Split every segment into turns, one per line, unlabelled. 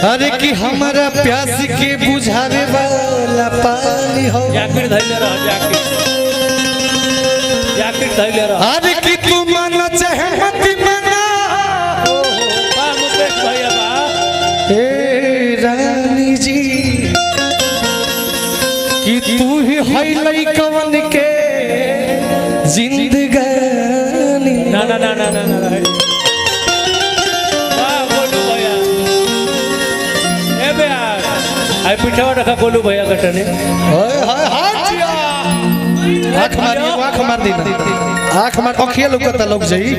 अरे कि हमारा प्यास के बुझावे वाला पानी हो
जाकिर धैले रह जाकिर धैले रह
अरे कि तू मन चाहे मत मना
बा मुकेश भैया बा
ए रानी जी कि तू ही है लइकवन के जिंदगानी
ना ना ना ना ना ना वाह गोलू भैया ए बेयार आई पिठवा रखा गोलू भैया कटने
हाय हाय हाथ जिया आंख मारिए आंख मार दी आंख मार अखिया लुकता लोग जाई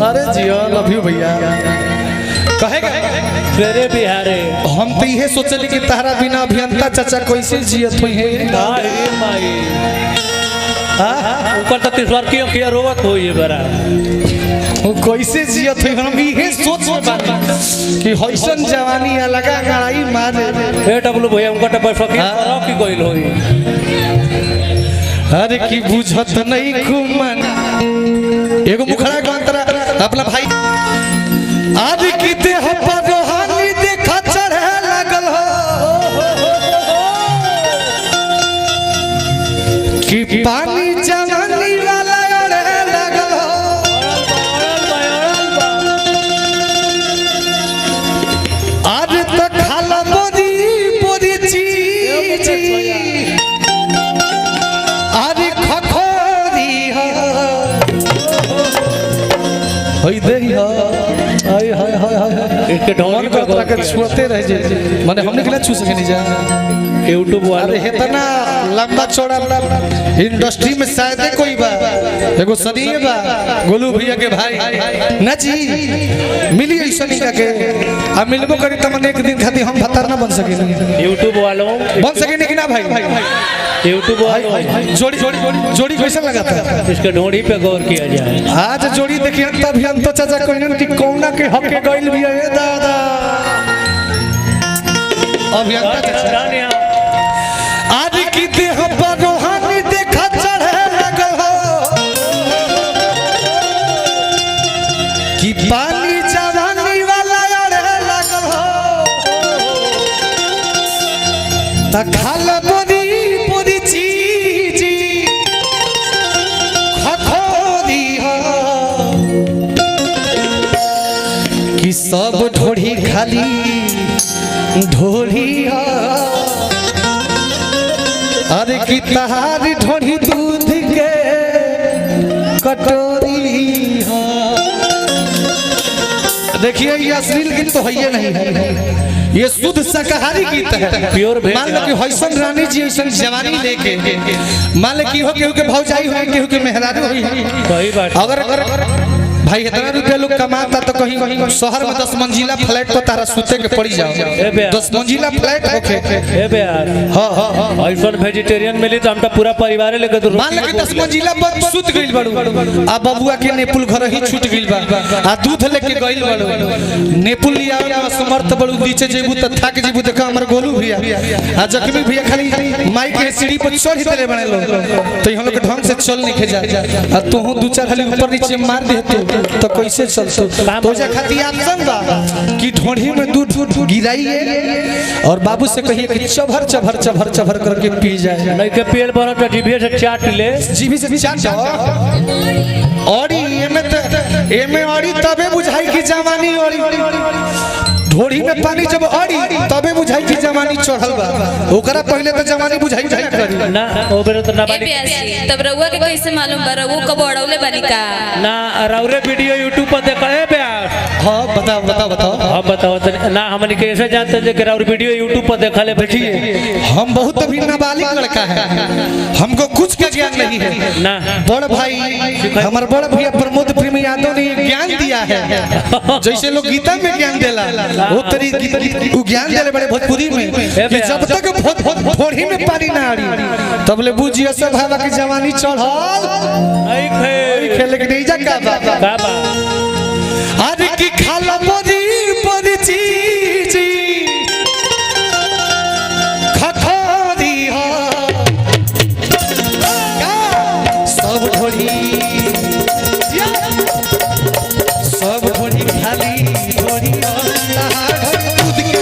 अरे जिया लव यू भैया कहेगा
तेरे बिहारे
हम तो ये सोचली कि तारा बिना अभियंता चाचा कैसे जियत हुई है
माई माई ऊपर तो तीसवार की अखिया रोवत हो ये बरा
वो कैसे जियत हुई हम ये सोच में बात कि हईसन जवानी लगा गड़ाई मार
ए डब्लू भैया उनका टप्पा सखी करो की कोइल होई
अरे की बुझत नहीं कुमन एगो मुखड़ा के अंतरा अपना भाई आज की देह पर रोहानी देखा चढ़े लगल हो कि पानी जवानी वाला अड़े लगल हो आज तो खाला बोरी बोरी चीज अरे खखोरी हो होई दे हो हाय हाय हाय हाय
इसके ढोंगी पे
मन के छुते रह जे माने हमने केला छू सके नहीं जा
यूट्यूब वाले
अरे इतना लंबा चौड़ा इंडस्ट्री में शायद कोई बा एगो सदीए बा गोलू भैया के भाई ना जी मिली ऐसा नहीं के अब मिलबो करी त मन एक दिन खातिर हम भतार ना बन सके
यूट्यूब वालों
बन सके नहीं कि ना भाई
यूट्यूब वालों
जोड़ी जोड़ी जोड़ी कैसा लगा था
इसके ढोंगी पे गौर किया जाए
आज जोड़ी देखिए तब हम तो चाचा कहन कि कौना के हक के गइल भी है दादा अभियंता चाचा आज की देह पर रोहानी देखा चढ़े लगल हो कि पानी जवानी वाला अड़े लगल हो त खाल बोरी बोरी चीज खखोरी हो कि सब ढोढ़ी खाली ढोढ़ी हो अरे की तहार ढोढ़ी दूध के कटोरी हो देखिए ये अश्लील गीत तो है ही नहीं है ये शुद्ध शाकाहारी गीत है
प्योर भेज
मान लो कि हईसन रानी जी ऐसन जवानी लेके मान लो कि हो केहू के भौजाई हो केहू के मेहरारू हो
सही बात
अगर भाई इतना रुपया लोग कमाता तो कहीं कहीं शहर में 10 मंजिला फ्लैट पर तारा सुते के पड़ी जाओ 10 मंजिला फ्लैट होके
ए बे यार
हां हां
ऐसा वेजिटेरियन मिली तो हमका पूरा परिवार लेके तो
मान ले 10 मंजिला पर सुत गइल बाड़ू आ बबुआ के नेपुल घर ही छूट गइल बा आ दूध लेके गइल बाड़ू नेपुल लिया में समर्थ बड़ू नीचे जेबू त थाक जेबू देखा हमर गोलू भैया आ जखमी भैया खाली माई के सीढ़ी पर चढ़ देले बने लोग तो हम लोग ढंग से चल नहीं जा आ तू दो चार खाली ऊपर नीचे मार दे तो कैसे चलतो तो जे खाती ऑप्शन बा कि ढोढ़ी में दूध गिराइए और बाबू से कहिए कि चभर चभर चभर चभर करके पी जाए
नहीं के पेड़ पर तो जीभे से चाट ले
जीभी से चाट औरी एमे औरी तबे बुझाई कि जवानी औरी ढोढ़ी में पानी जब औरी तबे बुझाई कि जवानी चढ़ल बा ओकरा पहले तो जवानी बुझाई जाई करी
ना ओ बेरे तो ना बानी
तब रउआ के कैसे मालूम बा रउआ कब अड़ौले बानी का
ना राउरे वीडियो यूट्यूब पर देख है बे यार
हां बताओ बताओ बताओ
हां बताओ ना हमनी कैसे जानते हैं कि राउर वीडियो यूट्यूब पर देखा ले
देखिए हम बहुत अभी नाबालिग लड़का है हमको कुछ का ज्ञान नहीं है
ना
बड़ भाई हमारे बड़ भैया प्रमोद प्रेमी यादव ने ज्ञान दिया है जैसे लोग गीता में ज्ञान देला वो तरीके वो ज्ञान देले बड़े भोजपुरी में कि जब तक भोड़ी में पानी ना आड़ी तब ले बुझियो सब हवा की जवानी चढ़ल
नहीं
खेले के नहीं जा का
बाबा
आज की खाला बोरी बोरी चीज खखोरी हो सब ढोली सब ढोली खाली ढोली दूध के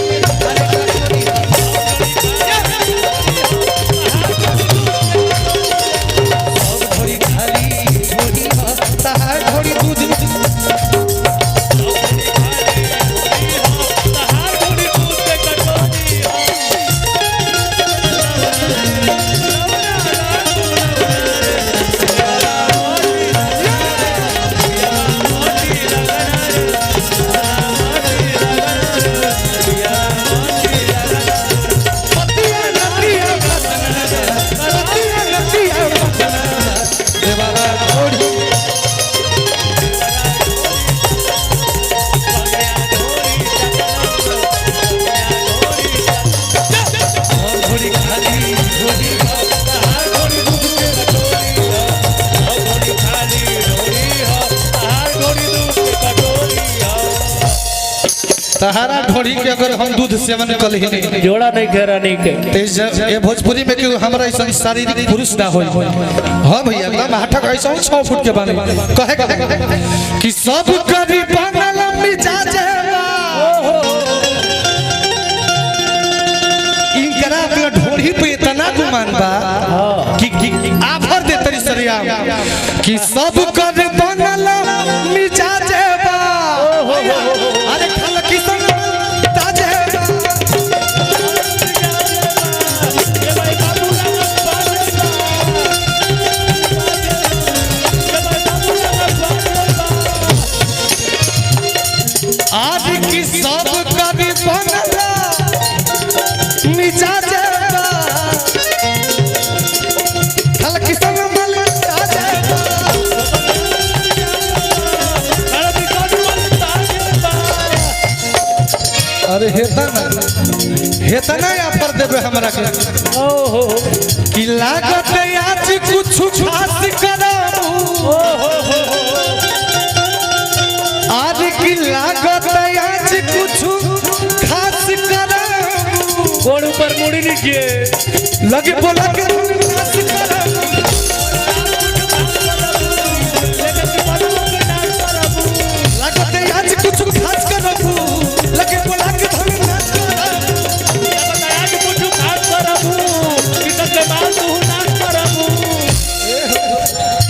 तहारा ढोरी के अगर हम दूध सेवन कल ही नहीं
जोड़ा नहीं घेरा नहीं के
तेज ये भोजपुरी में कि हमरा ऐसा शारीरिक पुरुष ना होई हां भैया एकदम हाथक ऐसा 6 फुट के बानी कहे कि सब करी बनल मिजाज इनकरा अपना ढोरी पे इतना गुमान बा कि आफर दे तरी सरिया कि सब करी बनल मिजाज बा अरे खल किसन ताजे आज की सब कभी बनला मिजाज खल किसन मल ताजे अरे हेता ना ऑफर देबे हमरा के
ओहो
कि लागत आज कुछ खास कराबू आज की लागत आज कुछ खास कराबू
गोड़ ऊपर मुड़ी नीचे
लगे बोला के खास कराबू लागत आज कुछ खास कराबू लगे बोला के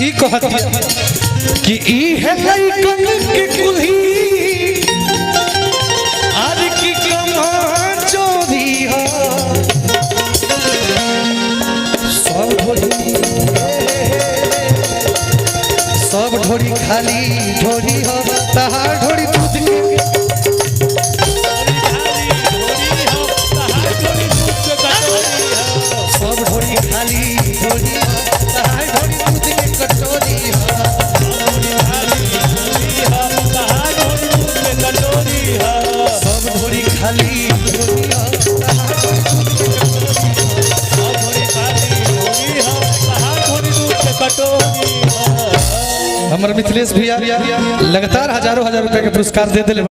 ई कहत कि ई है लइकन के कुल्ही आज की कमा चोरी हो सब ढोरी खाली ढोरी हो तहार ढोरी दूध के सब ढोरी खाली ढोरी हो तहार ढोरी दूध के कटोरी हो सब ढोरी खाली ढोरी हो हमर मिथिलेश भैया लगातार हजारों हजार रुपए के पुरस्कार दे दिले।